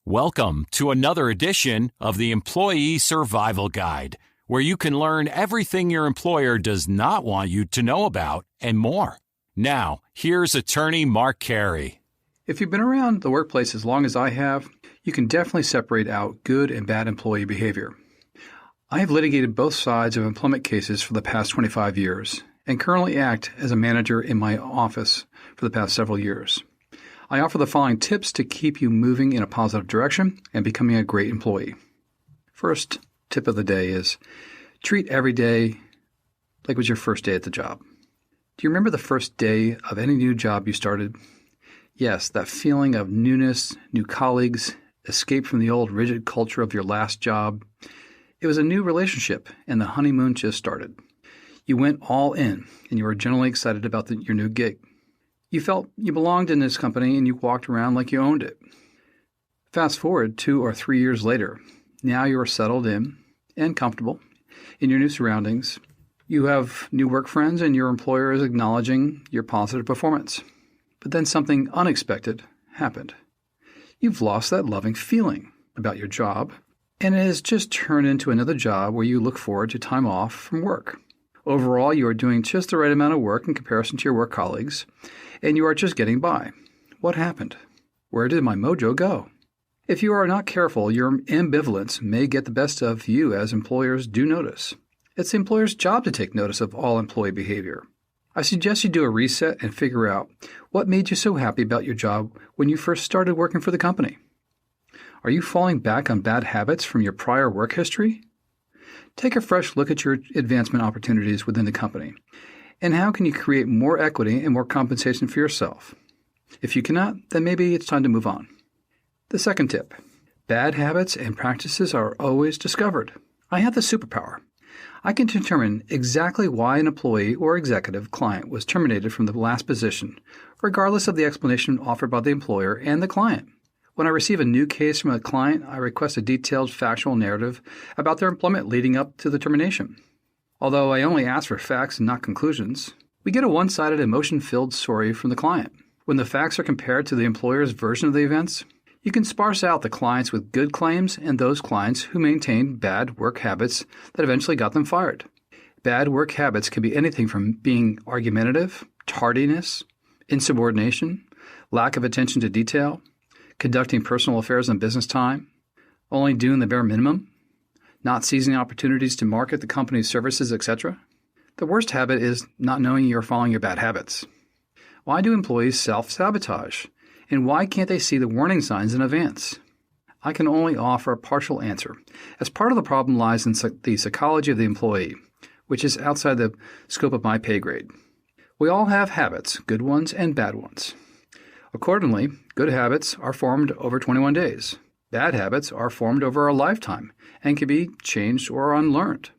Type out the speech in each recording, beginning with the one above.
Welcome to another edition of the Employee Survival Guide, where you can learn everything your employer does not want you to know about and more. Now, here's attorney Mark Carey. If you've been around the workplace as long as I have, you can definitely separate out good and bad employee behavior. I have litigated both sides of employment cases for the past 25 years and currently act as a manager in my office for the past several years. I offer the following tips to keep you moving in a positive direction and becoming a great employee. First tip of the day is treat every day like it was your first day at the job. Do you remember the first day of any new job you started? Yes, that feeling of newness, new colleagues, escape from the old rigid culture of your last job. It was a new relationship, and the honeymoon just started. You went all in, and you were generally excited about your new gig. You felt you belonged in this company, and you walked around like you owned it. Fast forward 2 or 3 years later. Now you are settled in and comfortable in your new surroundings. You have new work friends, and your employer is acknowledging your positive performance. But then something unexpected happened. You've lost that loving feeling about your job, and it has just turned into another job where you look forward to time off from work. Overall, you are doing just the right amount of work in comparison to your work colleagues, and you are just getting by. What happened? Where did my mojo go? If you are not careful, your ambivalence may get the best of you, as employers do notice. It's the employer's job to take notice of all employee behavior. I suggest you do a reset and figure out what made you so happy about your job when you first started working for the company. Are you falling back on bad habits from your prior work history? Take a fresh look at your advancement opportunities within the company, and how can you create more equity and more compensation for yourself? If you cannot, then maybe it's time to move on. The second tip, bad habits and practices are always discovered. I have the superpower. I can determine exactly why an employee or executive client was terminated from the last position, regardless of the explanation offered by the employer and the client. When I receive a new case from a client, I request a detailed factual narrative about their employment leading up to the termination. Although I only ask for facts and not conclusions, we get a one-sided, emotion-filled story from the client. When the facts are compared to the employer's version of the events, you can sparse out the clients with good claims and those clients who maintained bad work habits that eventually got them fired. Bad work habits can be anything from being argumentative, tardiness, insubordination, lack of attention to detail, conducting personal affairs on business time, only doing the bare minimum, not seizing opportunities to market the company's services, etc. The worst habit is not knowing you're following your bad habits. Why do employees self-sabotage? And why can't they see the warning signs in advance? I can only offer a partial answer, as part of the problem lies in the psychology of the employee, which is outside the scope of my pay grade. We all have habits, good ones and bad ones. Accordingly, good habits are formed over 21 days. Bad habits are formed over a lifetime and can be changed or unlearned.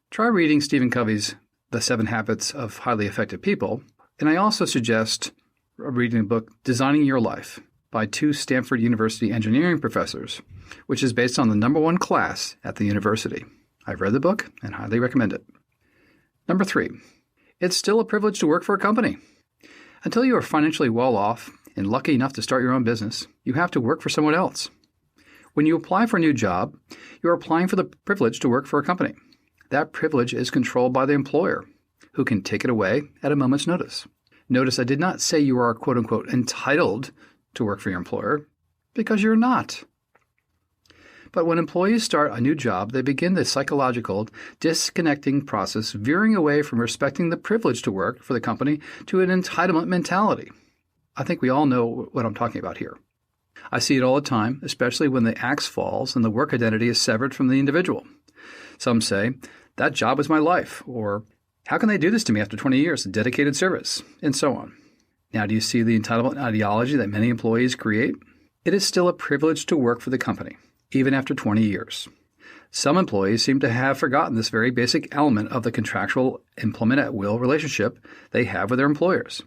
Try reading Stephen Covey's The 7 Habits of Highly Effective People, and I also suggest reading the book Designing Your Life by 2 Stanford University engineering professors, which is based on the #1 class at the university. I've read the book and highly recommend it. Number 3, it's still a privilege to work for a company. Until you are financially well off and lucky enough to start your own business, you have to work for someone else. When you apply for a new job, you are applying for the privilege to work for a company. That privilege is controlled by the employer, who can take it away at a moment's notice. Notice I did not say you are, quote-unquote, entitled to work for your employer, because you're not. But when employees start a new job, they begin the psychological disconnecting process, veering away from respecting the privilege to work for the company to an entitlement mentality. I think we all know what I'm talking about here. I see it all the time, especially when the axe falls and the work identity is severed from the individual. Some say, that job was my life, or how can they do this to me after 20 years of dedicated service, and so on. Now, do you see the entitlement ideology that many employees create? It is still a privilege to work for the company, even after 20 years. Some employees seem to have forgotten this very basic element of the contractual employment at will relationship they have with their employers.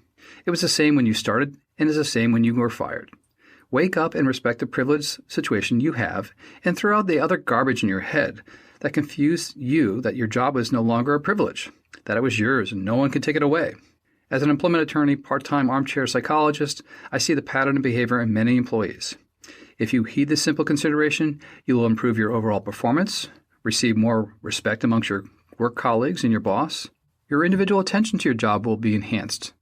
It was the same when you started and is the same when you were fired. Wake up and respect the privileged situation you have and throw out the other garbage in your head that confuse you that your job is no longer a privilege, that it was yours and no one could take it away. As an employment attorney, part-time armchair psychologist, I see the pattern of behavior in many employees. If you heed this simple consideration, you will improve your overall performance, receive more respect amongst your work colleagues and your boss. Your individual attention to your job will be enhanced,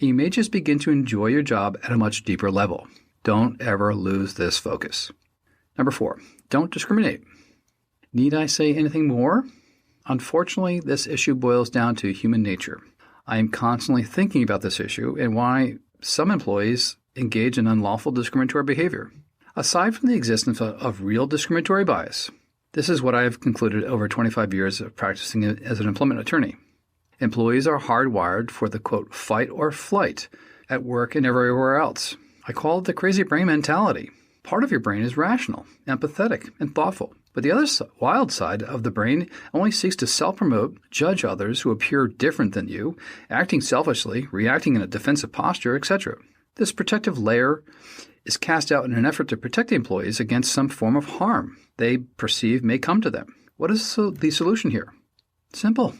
and you may just begin to enjoy your job at a much deeper level. Don't ever lose this focus. Number 4, don't discriminate. Need I say anything more? Unfortunately, this issue boils down to human nature. I am constantly thinking about this issue and why some employees engage in unlawful discriminatory behavior. Aside from the existence of real discriminatory bias, this is what I have concluded over 25 years of practicing as an employment attorney. Employees are hardwired for the, quote, fight or flight at work and everywhere else. I call it the crazy brain mentality. Part of your brain is rational, empathetic, and thoughtful. But the other wild side of the brain only seeks to self-promote, judge others who appear different than you, acting selfishly, reacting in a defensive posture, etc. This protective layer is cast out in an effort to protect the employees against some form of harm they perceive may come to them. What is the solution here? Simple.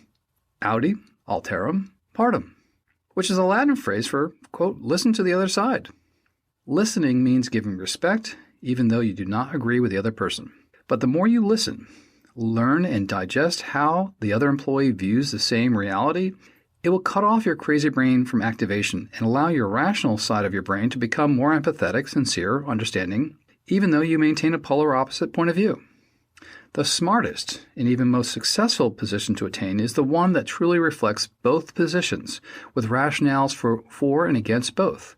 Audi alterum partem, which is a Latin phrase for, quote, listen to the other side. Listening means giving respect, even though you do not agree with the other person. But the more you listen, learn, and digest how the other employee views the same reality, it will cut off your crazy brain from activation and allow your rational side of your brain to become more empathetic, sincere, understanding, even though you maintain a polar opposite point of view. The smartest and even most successful position to attain is the one that truly reflects both positions, with rationales for and against both,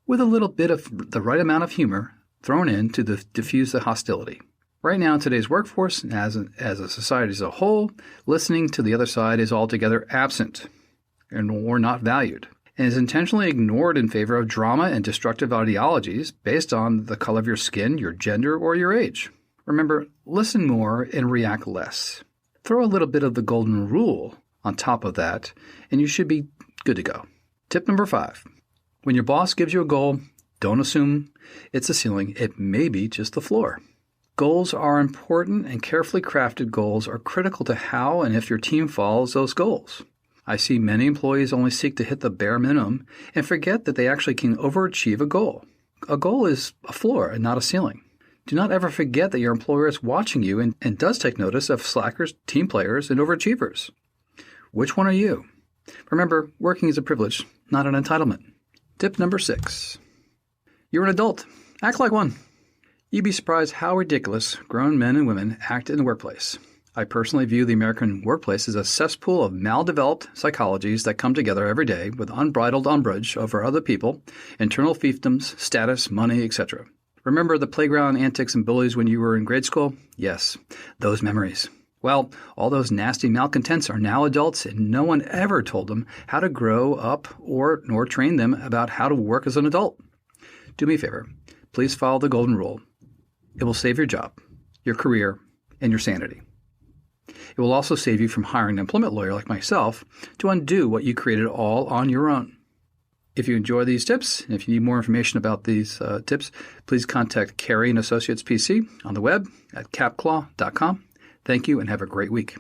with a little bit of the right amount of humor thrown in to diffuse the hostility. Right now in today's workforce, as a society as a whole, listening to the other side is altogether absent or not valued, and is intentionally ignored in favor of drama and destructive ideologies based on the color of your skin, your gender, or your age. Remember, listen more and react less. Throw a little bit of the golden rule on top of that, and you should be good to go. Tip number 5. When your boss gives you a goal, don't assume it's a ceiling. It may be just the floor. Goals are important, and carefully crafted goals are critical to how and if your team follows those goals. I see many employees only seek to hit the bare minimum and forget that they actually can overachieve a goal. A goal is a floor and not a ceiling. Do not ever forget that your employer is watching you and does take notice of slackers, team players, and overachievers. Which one are you? Remember, working is a privilege, not an entitlement. Tip number 6. You're an adult. Act like one. You'd be surprised how ridiculous grown men and women act in the workplace. I personally view the American workplace as a cesspool of maldeveloped psychologies that come together every day with unbridled umbrage over other people, internal fiefdoms, status, money, etc. Remember the playground antics and bullies when you were in grade school? Yes, those memories. Well, all those nasty malcontents are now adults, and no one ever told them how to grow up nor train them about how to work as an adult. Do me a favor. Please follow the golden rule. It will save your job, your career, and your sanity. It will also save you from hiring an employment lawyer like myself to undo what you created all on your own. If you enjoy these tips, and if you need more information about these tips, please contact Carey & Associates PC on the web at capclaw.com. Thank you and have a great week.